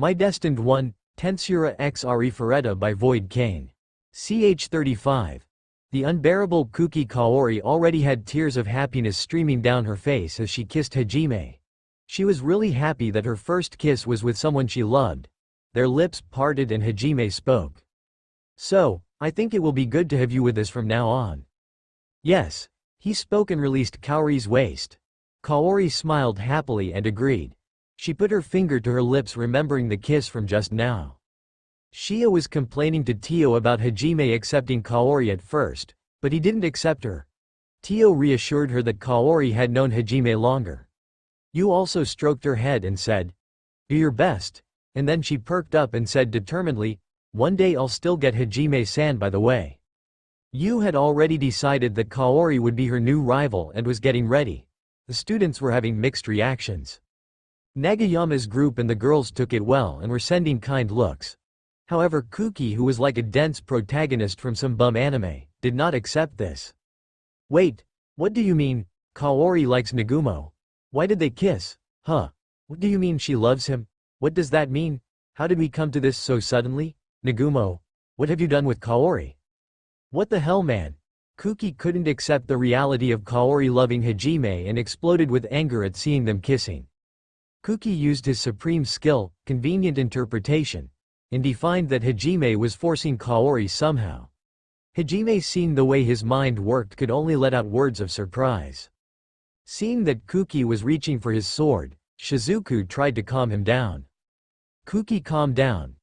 My Destined 1, Tensura x Arifureta by Void Kane. Ch 35. The unbearable Kouki Kaori already had tears of happiness streaming down her face as she kissed Hajime. She was really happy that her first kiss was with someone she loved. Their lips parted and Hajime spoke. So, I think it will be good to have you with us from now on. Yes. He spoke and released Kaori's waist. Kaori smiled happily and agreed. She put her finger to her lips remembering the kiss from just now. Shia was complaining to Tio about Hajime accepting Kaori at first, but he didn't accept her. Tio reassured her that Kaori had known Hajime longer. Yu also stroked her head and said, "Do your best," and then she perked up and said determinedly, "One day I'll still get Hajime-san by the way." Yu had already decided that Kaori would be her new rival and was getting ready. The students were having mixed reactions. Nagayama's group and the girls took it well and were sending kind looks. However, Kouki, who was like a dense protagonist from some bum anime, did not accept this. Wait, what do you mean? Kaori likes Nagumo. Why did they kiss? Huh? What do you mean she loves him? What does that mean? How did we come to this so suddenly? Nagumo, what have you done with Kaori? What the hell, man? Kouki couldn't accept the reality of Kaori loving Hajime and exploded with anger at seeing them kissing. Kouki used his supreme skill, convenient interpretation, and defined that Hajime was forcing Kaori somehow. Hajime, seeing the way his mind worked, could only let out words of surprise. Seeing that Kouki was reaching for his sword, Shizuku tried to calm him down. Kouki calmed down.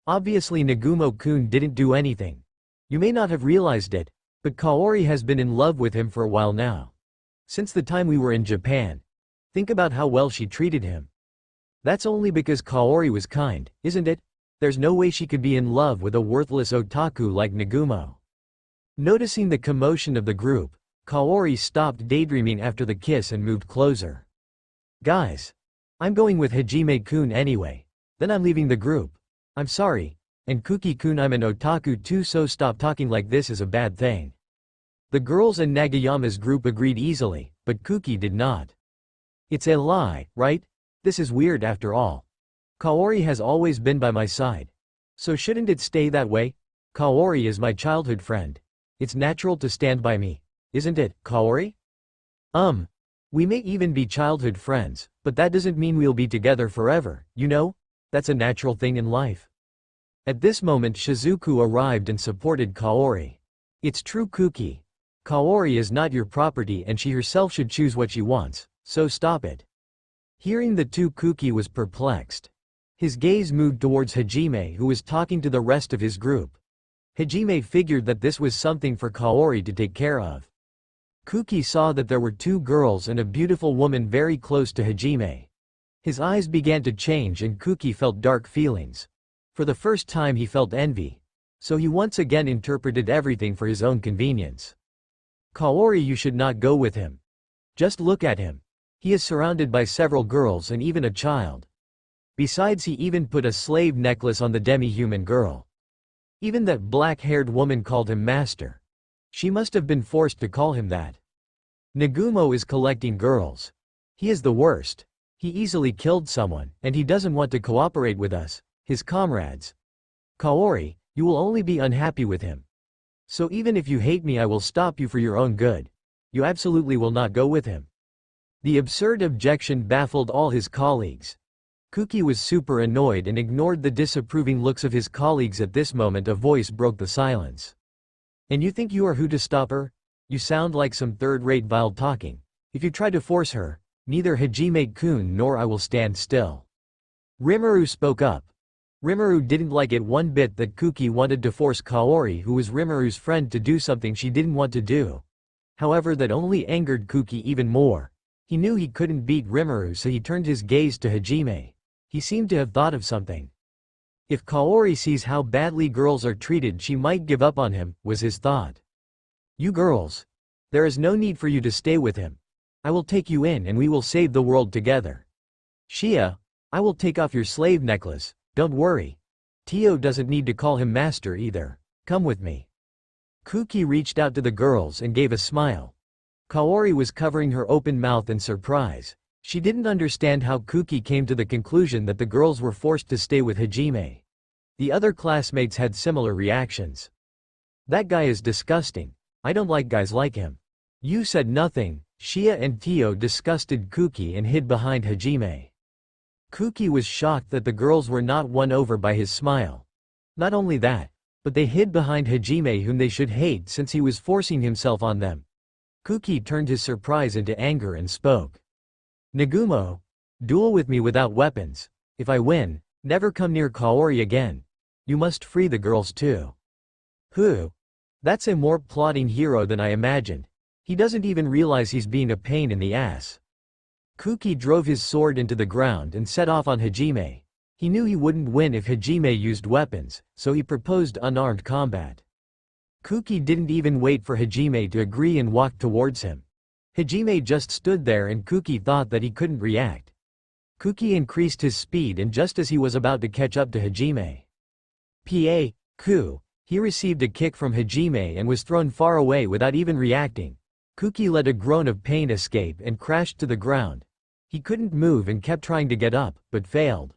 Obviously Nagumo-kun didn't do anything. You may not have realized it, but Kaori has been in love with him for a while now. Since the time we were in Japan. Think about how well she treated him. That's only because Kaori was kind, isn't it? There's no way she could be in love with a worthless otaku like Nagumo. Noticing the commotion of the group, Kaori stopped daydreaming after the kiss and moved closer. Guys. I'm going with Hajime-kun anyway. Then I'm leaving the group. I'm sorry. And Kouki-kun, I'm an otaku too, so stop talking like this is a bad thing. The girls and Nagayama's group agreed easily, but Kouki did not. It's a lie, right? This is weird after all. Kaori has always been by my side. So shouldn't it stay that way? Kaori is my childhood friend. It's natural to stand by me, isn't it, Kaori? We may even be childhood friends, but that doesn't mean we'll be together forever, you know? That's a natural thing in life. At this moment Shizuku arrived and supported Kaori. It's true, Kouki. Kaori is not your property and she herself should choose what she wants, so stop it. Hearing the two, Kouki was perplexed. His gaze moved towards Hajime, who was talking to the rest of his group. Hajime figured that this was something for Kaori to take care of. Kouki saw that there were two girls and a beautiful woman very close to Hajime. His eyes began to change and Kouki felt dark feelings. For the first time he felt envy. So he once again interpreted everything for his own convenience. Kaori, you should not go with him. Just look at him. He is surrounded by several girls and even a child. Besides, he even put a slave necklace on the demi-human girl. Even that black-haired woman called him master. She must have been forced to call him that. Nagumo is collecting girls. He is the worst. He easily killed someone, and he doesn't want to cooperate with us, his comrades. Kaori, you will only be unhappy with him. So even if you hate me, I will stop you for your own good. You absolutely will not go with him. The absurd objection baffled all his colleagues. Kouki was super annoyed and ignored the disapproving looks of his colleagues. At this moment a voice broke the silence. And you think you are who to stop her? You sound like some third-rate vile talking. If you try to force her, neither Hajime-kun nor I will stand still. Rimuru spoke up. Rimuru didn't like it one bit that Kouki wanted to force Kaori, who was Rimuru's friend, to do something she didn't want to do. However, that only angered Kouki even more. He knew he couldn't beat Rimuru, so he turned his gaze to Hajime. He seemed to have thought of something. If Kaori sees how badly girls are treated, she might give up on him, was his thought. You girls. There is no need for you to stay with him. I will take you in and we will save the world together. Shia, I will take off your slave necklace, don't worry. Tio doesn't need to call him master either. Come with me. Kouki reached out to the girls and gave a smile. Kaori was covering her open mouth in surprise. She didn't understand how Kouki came to the conclusion that the girls were forced to stay with Hajime. The other classmates had similar reactions. That guy is disgusting. I don't like guys like him. You said nothing. Shia and Tio disgusted Kouki and hid behind Hajime. Kouki was shocked that the girls were not won over by his smile. Not only that, but they hid behind Hajime, whom they should hate since he was forcing himself on them. Kouki turned his surprise into anger and spoke. Nagumo, duel with me without weapons. If I win, never come near Kaori again. You must free the girls too. Who? That's a more plotting hero than I imagined. He doesn't even realize he's being a pain in the ass. Kouki drove his sword into the ground and set off on Hajime. He knew he wouldn't win if Hajime used weapons, so he proposed unarmed combat. Kouki didn't even wait for Hajime to agree and walked towards him. Hajime just stood there and Kouki thought that he couldn't react. Kouki increased his speed, and just as he was about to catch up to Hajime, he received a kick from Hajime and was thrown far away without even reacting. Kouki let a groan of pain escape and crashed to the ground. He couldn't move and kept trying to get up, but failed.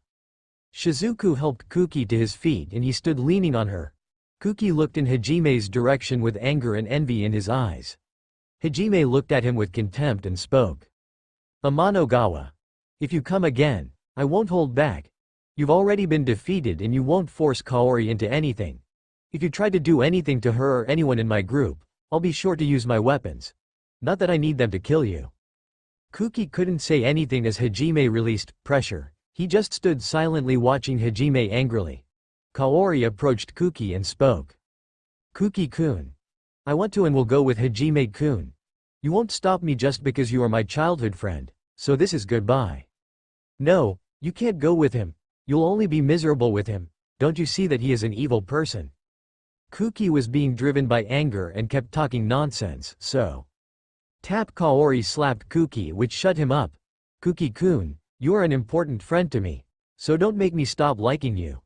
Shizuku helped Kouki to his feet and he stood leaning on her. Kouki looked in Hajime's direction with anger and envy in his eyes. Hajime looked at him with contempt and spoke. Amanogawa. If you come again, I won't hold back. You've already been defeated and you won't force Kaori into anything. If you try to do anything to her or anyone in my group, I'll be sure to use my weapons. Not that I need them to kill you. Kouki couldn't say anything as Hajime released pressure. He just stood silently watching Hajime angrily. Kaori approached Kouki and spoke. Kouki-kun. I want to and will go with Hajime-kun. You won't stop me just because you are my childhood friend, so this is goodbye. No, you can't go with him. You'll only be miserable with him. Don't you see that he is an evil person? Kouki was being driven by anger and kept talking nonsense, so. Kaori slapped Kouki, which shut him up. Kouki-kun, you are an important friend to me, so don't make me stop liking you.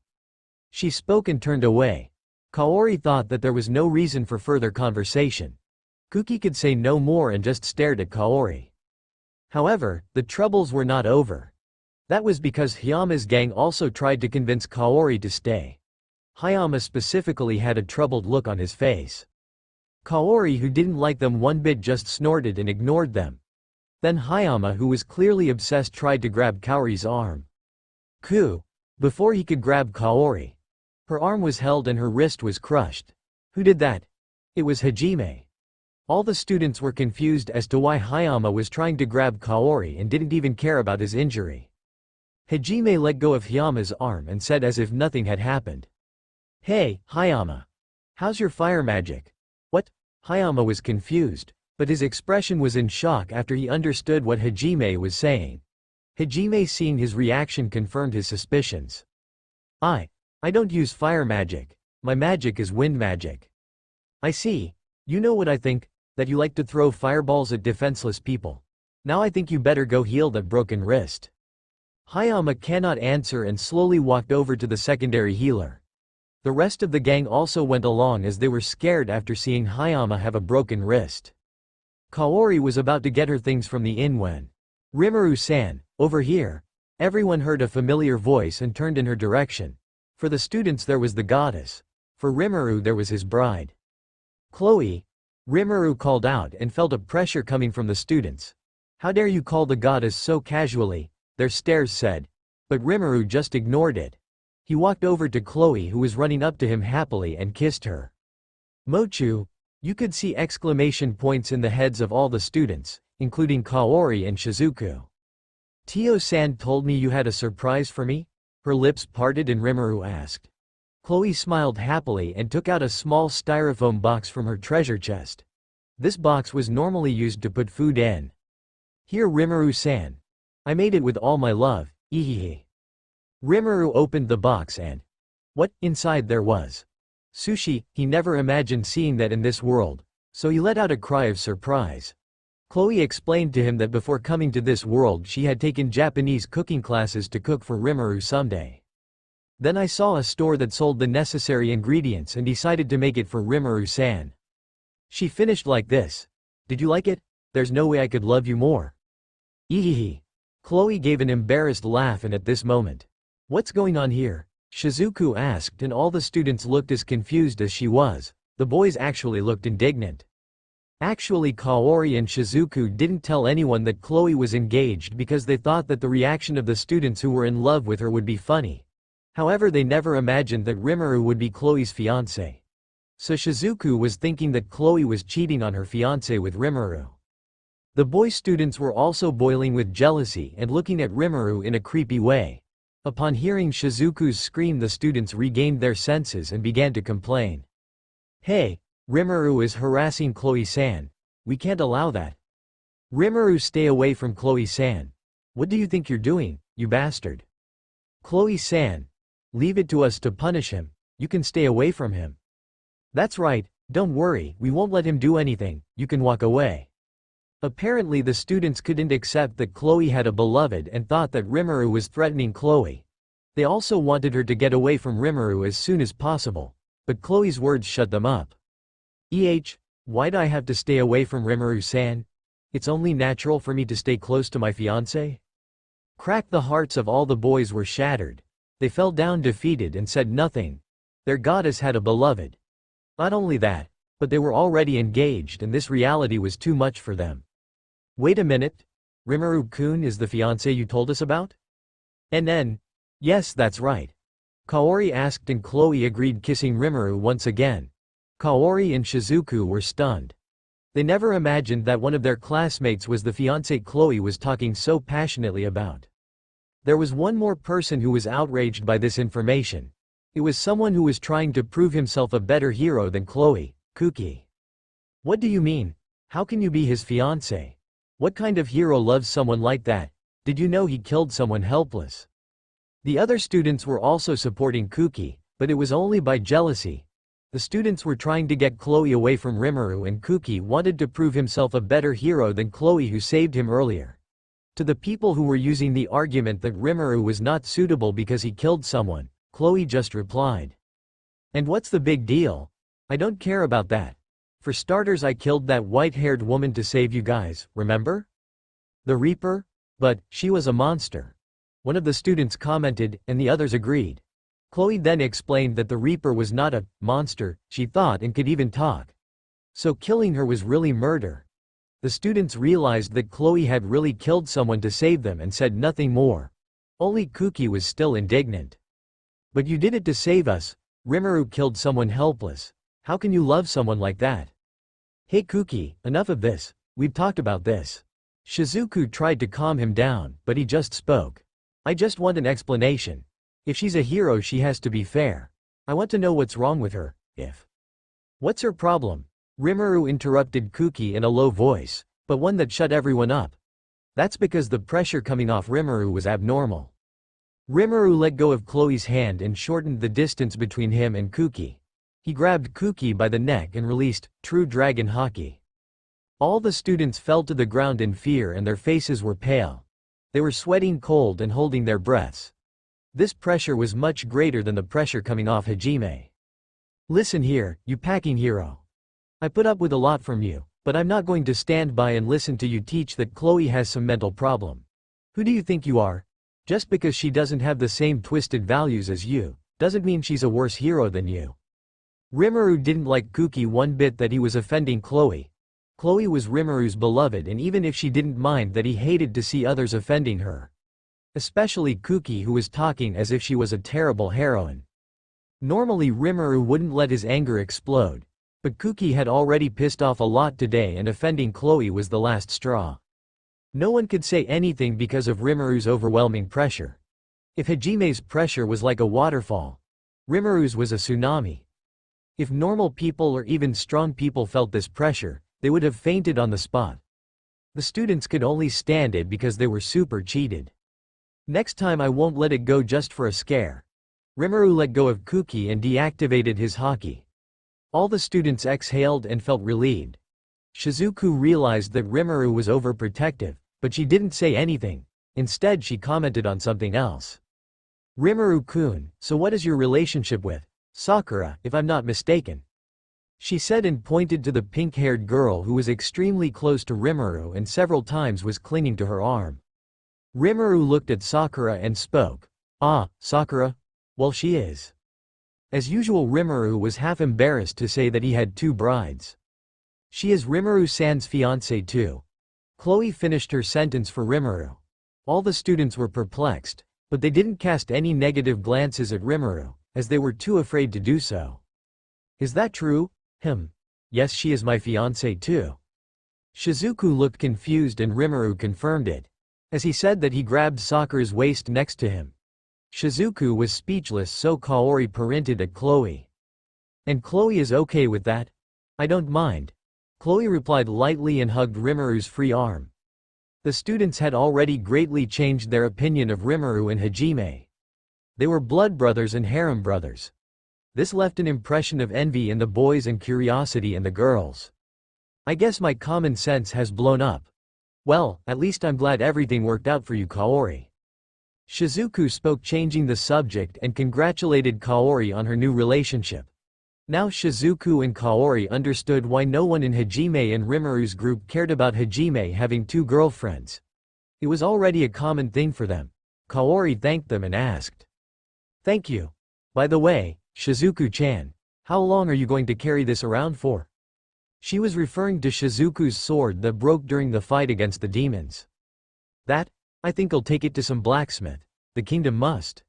She spoke and turned away. Kaori thought that there was no reason for further conversation. Kouki could say no more and just stared at Kaori. However, the troubles were not over. That was because Hayama's gang also tried to convince Kaori to stay. Hayama specifically had a troubled look on his face. Kaori, who didn't like them one bit, just snorted and ignored them. Then Hayama, who was clearly obsessed, tried to grab Kaori's arm. Before he could grab Kaori, her arm was held and her wrist was crushed. Who did that? It was Hajime. All the students were confused as to why Hayama was trying to grab Kaori and didn't even care about his injury. Hajime let go of Hayama's arm and said as if nothing had happened. Hey, Hayama. How's your fire magic? What? Hayama was confused, but his expression was in shock after he understood what Hajime was saying. Hajime, seeing his reaction, confirmed his suspicions. I don't use fire magic. My magic is wind magic. I see. You know what I think? That you like to throw fireballs at defenseless people. Now I think you better go heal that broken wrist. Hayama cannot answer and slowly walked over to the secondary healer. The rest of the gang also went along as they were scared after seeing Hayama have a broken wrist. Kaori was about to get her things from the inn when Rimuru-san, over here. Everyone heard a familiar voice and turned in her direction. For the students there was the goddess. For Rimuru there was his bride. Chloe. Rimuru called out and felt a pressure coming from the students. How dare you call the goddess so casually, their stares said. But Rimuru just ignored it. He walked over to Chloe, who was running up to him happily, and kissed her. Mochu. You could see exclamation points in the heads of all the students, including Kaori and Shizuku. Tio-san told me you had a surprise for me? Her lips parted and Rimuru asked. Chloe smiled happily and took out a small styrofoam box from her treasure chest. This box was normally used to put food in. Here, Rimuru-san. I made it with all my love, ehehe. Rimuru opened the box and what inside there was? Sushi. He never imagined seeing that in this world, so he let out a cry of surprise. Chloe explained to him that before coming to this world she had taken Japanese cooking classes to cook for Rimuru someday. Then I saw a store that sold the necessary ingredients and decided to make it for Rimuru-san. She finished like this. Did you like it? There's no way I could love you more. Ehehe. Chloe gave an embarrassed laugh, and at this moment, "What's going on here?" Shizuku asked, and all the students looked as confused as she was. The boys actually looked indignant. Actually, Kaori and Shizuku didn't tell anyone that Chloe was engaged because they thought that the reaction of the students who were in love with her would be funny. However, they never imagined that Rimuru would be Chloe's fiancé. So Shizuku was thinking that Chloe was cheating on her fiancé with Rimuru. The boy students were also boiling with jealousy and looking at Rimuru in a creepy way. Upon hearing Shizuku's scream, the students regained their senses and began to complain. "Hey, Rimuru is harassing Chloe-san. We can't allow that. Rimuru, stay away from Chloe-san. What do you think you're doing, you bastard? Chloe-san, leave it to us to punish him. You can stay away from him." "That's right, don't worry, we won't let him do anything, you can walk away." Apparently the students couldn't accept that Chloe had a beloved and thought that Rimuru was threatening Chloe. They also wanted her to get away from Rimuru as soon as possible, but Chloe's words shut them up. Why'd I have to stay away from Rimuru-san? It's only natural for me to stay close to my fiancé? Crack. The hearts of all the boys were shattered. They fell down defeated and said nothing. Their goddess had a beloved. Not only that, but they were already engaged, and this reality was too much for them. "Wait a minute. Rimuru-kun is the fiancé you told us about?" "NN. Yes, that's right." Kaori asked, and Chloe agreed, kissing Rimuru once again. Kaori and Shizuku were stunned. They never imagined that one of their classmates was the fiancé Chloe was talking so passionately about. There was one more person who was outraged by this information. It was someone who was trying to prove himself a better hero than Chloe, Kouki. "What do you mean? How can you be his fiancé? What kind of hero loves someone like that? Did you know he killed someone helpless?" The other students were also supporting Kouki, but it was only by jealousy. The students were trying to get Chloe away from Rimuru, and Kouki wanted to prove himself a better hero than Chloe, who saved him earlier. To the people who were using the argument that Rimuru was not suitable because he killed someone, Chloe just replied, "And what's the big deal? I don't care about that. For starters, I killed that white-haired woman to save you guys, remember? The Reaper? But she was a monster." One of the students commented, and the others agreed. Chloe then explained that the Reaper was not a monster, she thought, and could even talk. So killing her was really murder. The students realized that Chloe had really killed someone to save them and said nothing more. Only Kouki was still indignant. "But you did it to save us. Rimuru killed someone helpless. How can you love someone like that?" "Hey Kouki, enough of this. We've talked about this." Shizuku tried to calm him down, but he just spoke. "I just want an explanation. If she's a hero, she has to be fair. I want to know what's wrong with her. What's her problem?" Rimuru interrupted Kouki in a low voice, but one that shut everyone up. "That's because the pressure coming off Rimuru was abnormal." Rimuru let go of Chloe's hand and shortened the distance between him and Kouki. He grabbed Kouki by the neck and released True Dragon Haki. All the students fell to the ground in fear, and their faces were pale. They were sweating cold and holding their breaths. This pressure was much greater than the pressure coming off Hajime. "Listen here, you packing hero. I put up with a lot from you, but I'm not going to stand by and listen to you teach that Chloe has some mental problem. Who do you think you are? Just because she doesn't have the same twisted values as you, doesn't mean she's a worse hero than you." Rimuru didn't like Kouki one bit that he was offending Chloe. Chloe was Rimuru's beloved, and even if she didn't mind that, he hated to see others offending her. Especially Kouki, who was talking as if she was a terrible heroine. Normally Rimuru wouldn't let his anger explode, but Kouki had already pissed off a lot today, and offending Chloe was the last straw. No one could say anything because of Rimuru's overwhelming pressure. If Hajime's pressure was like a waterfall, Rimuru's was a tsunami. If normal people or even strong people felt this pressure, they would have fainted on the spot. The students could only stand it because they were super cheated. "Next time I won't let it go just for a scare." Rimuru let go of Kouki and deactivated his haki. All the students exhaled and felt relieved. Shizuku realized that Rimuru was overprotective, but she didn't say anything. Instead, she commented on something else. "Rimuru-kun, so what is your relationship with Sakura, if I'm not mistaken?" she said, and pointed to the pink-haired girl who was extremely close to Rimuru and several times was clinging to her arm. Rimuru looked at Sakura and spoke. Ah, Sakura? Well, she is. As usual, Rimuru was half embarrassed to say that he had two brides. She is Rimuru-san's fiancée too. Chloe finished her sentence for Rimuru. All the students were perplexed, but they didn't cast any negative glances at Rimuru, as they were too afraid to do so. Is that true? Yes, she is my fiancée too. Shizuku looked confused and Rimuru confirmed it. As he said that, he grabbed Sakura's waist next to him. Shizuku was speechless, so Kaori parented at Chloe. And Chloe is okay with that? I don't mind. Chloe replied lightly and hugged Rimuru's free arm. The students had already greatly changed their opinion of Rimuru and Hajime. They were blood brothers and harem brothers. This left an impression of envy in the boys and curiosity in the girls. I guess my common sense has blown up. Well, at least I'm glad everything worked out for you, Kaori. Shizuku spoke, changing the subject, and congratulated Kaori on her new relationship. Now Shizuku and Kaori understood why no one in Hajime and Rimuru's group cared about Hajime having two girlfriends. It was already a common thing for them. Kaori thanked them and asked. Thank you. By the way, Shizuku-chan, how long are you going to carry this around for? She was referring to Shizuku's sword that broke during the fight against the demons. That? I think I'll take it to some blacksmith. The kingdom must.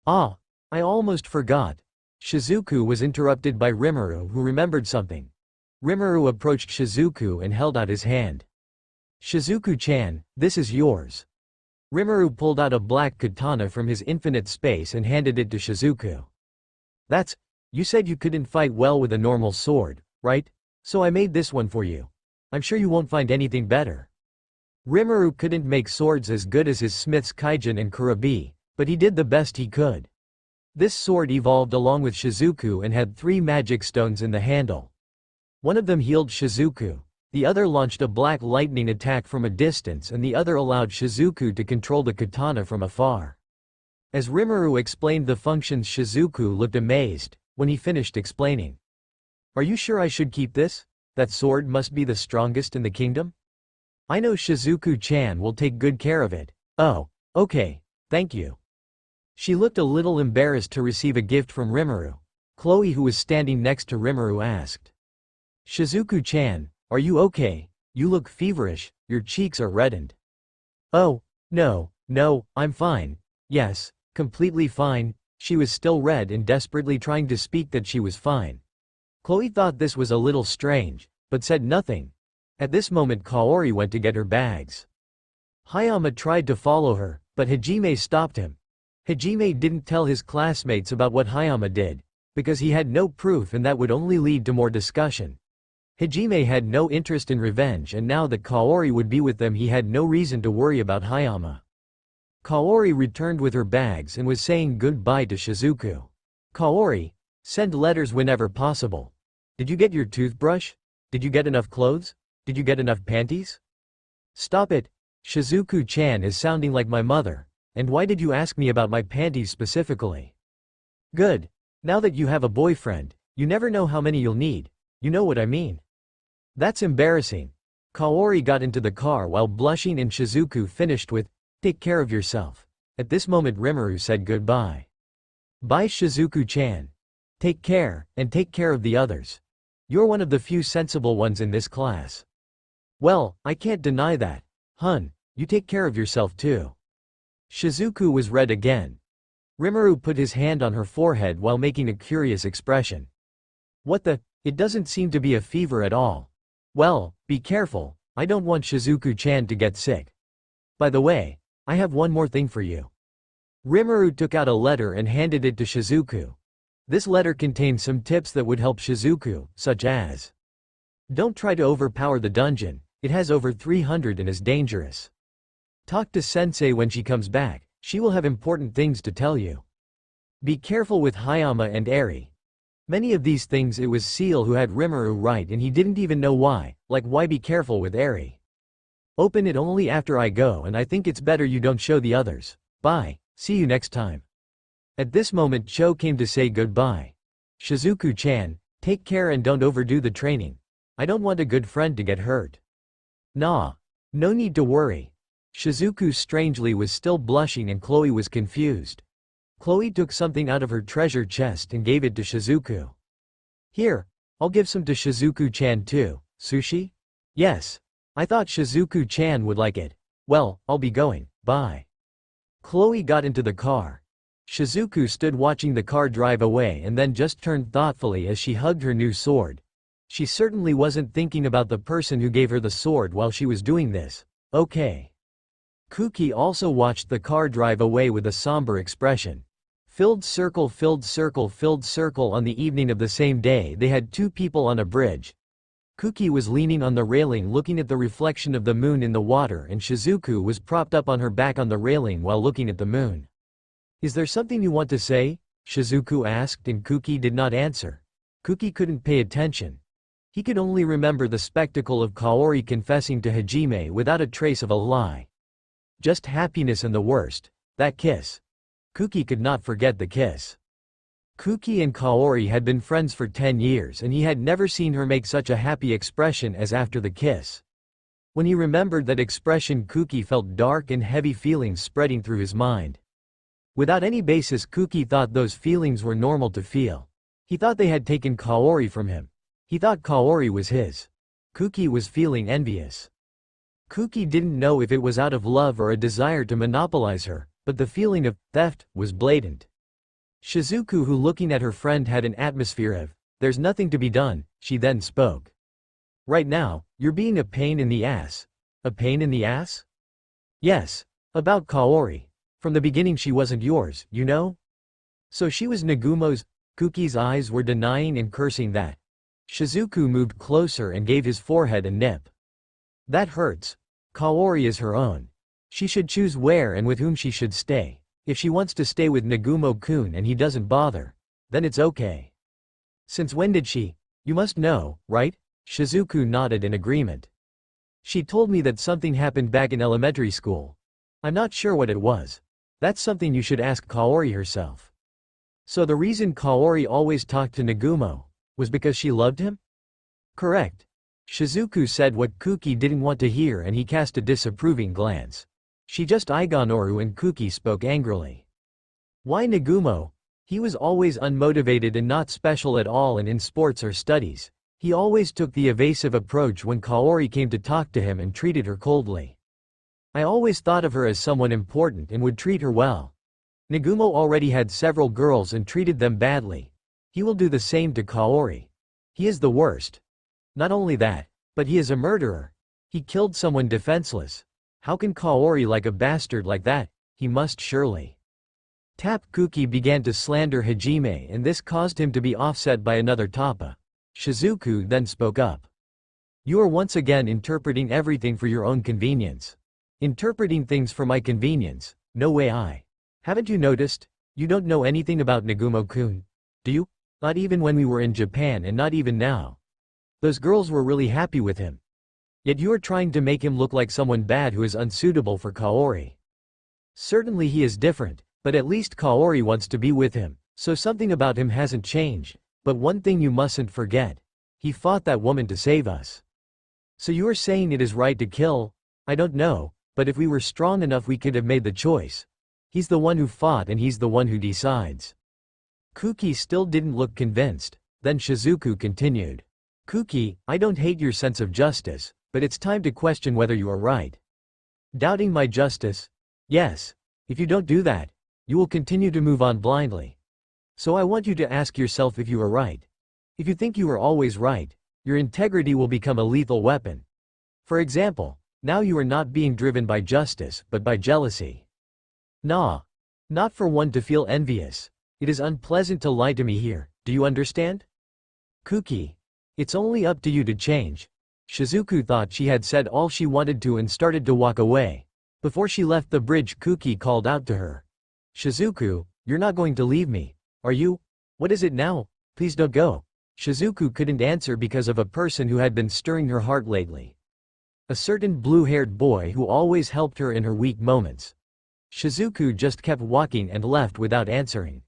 Ah, I almost forgot. Shizuku was interrupted by Rimuru, who remembered something. Rimuru approached Shizuku and held out his hand. Shizuku-chan, this is yours. Rimuru pulled out a black katana from his infinite space and handed it to Shizuku. You said you couldn't fight well with a normal sword, right? So I made this one for you. I'm sure you won't find anything better. Rimuru couldn't make swords as good as his smiths Kaijin and Kurabi, but he did the best he could. This sword evolved along with Shizuku and had 3 magic stones in the handle. One of them healed Shizuku, the other launched a black lightning attack from a distance, and the other allowed Shizuku to control the katana from afar. As Rimuru explained the functions, Shizuku looked amazed. When he finished explaining. Are you sure I should keep this? That sword must be the strongest in the kingdom? I know Shizuku-chan will take good care of it. Oh, okay, thank you. She looked a little embarrassed to receive a gift from Rimuru. Chloe, who was standing next to Rimuru, asked. Shizuku-chan, are you okay? You look feverish, your cheeks are reddened. Oh, no, I'm fine. Yes, completely fine. She was still red and desperately trying to speak that she was fine. Chloe thought this was a little strange, but said nothing. At this moment Kaori went to get her bags. Hayama tried to follow her, but Hajime stopped him. Hajime didn't tell his classmates about what Hayama did, because he had no proof and that would only lead to more discussion. Hajime had no interest in revenge, and now that Kaori would be with them he had no reason to worry about Hayama. Kaori returned with her bags and was saying goodbye to Shizuku. Kaori, send letters whenever possible. Did you get your toothbrush? Did you get enough clothes? Did you get enough panties? Stop it. Shizuku-chan is sounding like my mother. And why did you ask me about my panties specifically? Good. Now that you have a boyfriend, you never know how many you'll need. You know what I mean. That's embarrassing. Kaori got into the car while blushing and Shizuku finished with, take care of yourself. At this moment Rimuru said goodbye. Bye Shizuku-chan. Take care, and take care of the others. You're one of the few sensible ones in this class. Well, I can't deny that. Hun, you take care of yourself too. Shizuku was red again. Rimuru put his hand on her forehead while making a curious expression. What the? It doesn't seem to be a fever at all. Well, be careful, I don't want Shizuku-chan to get sick. By the way, I have one more thing for you. Rimuru took out a letter and handed it to Shizuku. This letter contained some tips that would help Shizuku, such as: don't try to overpower the dungeon, it has over 300 and is dangerous. Talk to Sensei when she comes back, she will have important things to tell you. Be careful with Hayama and Eri. Many of these things it was Seal who had Rimuru write and he didn't even know why, like why be careful with Eri. Open it only after I go, and I think it's better you don't show the others. Bye, see you next time. At this moment Cho came to say goodbye. Shizuku-chan, take care and don't overdo the training. I don't want a good friend to get hurt. Nah. No need to worry. Shizuku strangely was still blushing and Chloe was confused. Chloe took something out of her treasure chest and gave it to Shizuku. Here, I'll give some to Shizuku-chan too. Sushi? Yes. I thought Shizuku-chan would like it. Well, I'll be going, bye. Chloe got into the car. Shizuku stood watching the car drive away and then just turned thoughtfully as she hugged her new sword. She certainly wasn't thinking about the person who gave her the sword while she was doing this. Okay. Kouki also watched the car drive away with a somber expression. Filled circle, filled circle, filled circle. On the evening of the same day they had two people on a bridge. Kouki was leaning on the railing looking at the reflection of the moon in the water and Shizuku was propped up on her back on the railing while looking at the moon. Is there something you want to say? Shizuku asked and Kouki did not answer. Kouki couldn't pay attention. He could only remember the spectacle of Kaori confessing to Hajime without a trace of a lie. Just happiness and the worst. That kiss. Kouki could not forget the kiss. Kouki and Kaori had been friends for 10 years and he had never seen her make such a happy expression as after the kiss. When he remembered that expression, Kouki felt dark and heavy feelings spreading through his mind. Without any basis, Kouki thought those feelings were normal to feel. He thought they had taken Kaori from him. He thought Kaori was his. Kouki was feeling envious. Kouki didn't know if it was out of love or a desire to monopolize her, but the feeling of theft was blatant. Shizuku, who looking at her friend had an atmosphere of, there's nothing to be done, she then spoke. Right now, you're being a pain in the ass. A pain in the ass? Yes. About Kaori. From the beginning she wasn't yours, you know? So she was Nagumo's. Kouki's eyes were denying and cursing that. Shizuku moved closer and gave his forehead a nip. That hurts. Kaori is her own. She should choose where and with whom she should stay. If she wants to stay with Nagumo-kun and he doesn't bother, then it's okay. Since when did she? You must know, right? Shizuku nodded in agreement. She told me that something happened back in elementary school. I'm not sure what it was. That's something you should ask Kaori herself. So the reason Kaori always talked to Nagumo was because she loved him? Correct. Shizuku said what Kouki didn't want to hear and he cast a disapproving glance. She just Iganoru and Kouki spoke angrily. Why Nagumo? He was always unmotivated and not special at all and in sports or studies. He always took the evasive approach when Kaori came to talk to him and treated her coldly. I always thought of her as someone important and would treat her well. Nagumo already had several girls and treated them badly. He will do the same to Kaori. He is the worst. Not only that, but he is a murderer. He killed someone defenseless. How can Kaori like a bastard like that? He must surely. Kouki began to slander Hajime and this caused him to be offset by another Tappa. Shizuku then spoke up. You are once again interpreting everything for your own convenience. Interpreting things for my convenience? No way. Haven't you noticed? You don't know anything about Nagumo-kun. Do you? Not even when we were in Japan and not even now. Those girls were really happy with him. Yet you are trying to make him look like someone bad who is unsuitable for Kaori. Certainly he is different, but at least Kaori wants to be with him, so something about him hasn't changed. But one thing you mustn't forget. He fought that woman to save us. So you are saying it is right to kill? I don't know, but if we were strong enough we could have made the choice. He's the one who fought and he's the one who decides. Kouki still didn't look convinced. Then Shizuku continued. Kouki, I don't hate your sense of justice, but it's time to question whether you are right. Doubting my justice? Yes. If you don't do that, you will continue to move on blindly. So I want you to ask yourself if you are right. If you think you are always right, your integrity will become a lethal weapon. For example, now you are not being driven by justice, but by jealousy. Nah. Not for one to feel envious. It is unpleasant to lie to me here, do you understand? Kouki. It's only up to you to change. Shizuku thought she had said all she wanted to and started to walk away. Before she left the bridge, Kouki called out to her. Shizuku, you're not going to leave me, are you? What is it now? Please don't go. Shizuku couldn't answer because of a person who had been stirring her heart lately. A certain blue-haired boy who always helped her in her weak moments. Shizuku just kept walking and left without answering.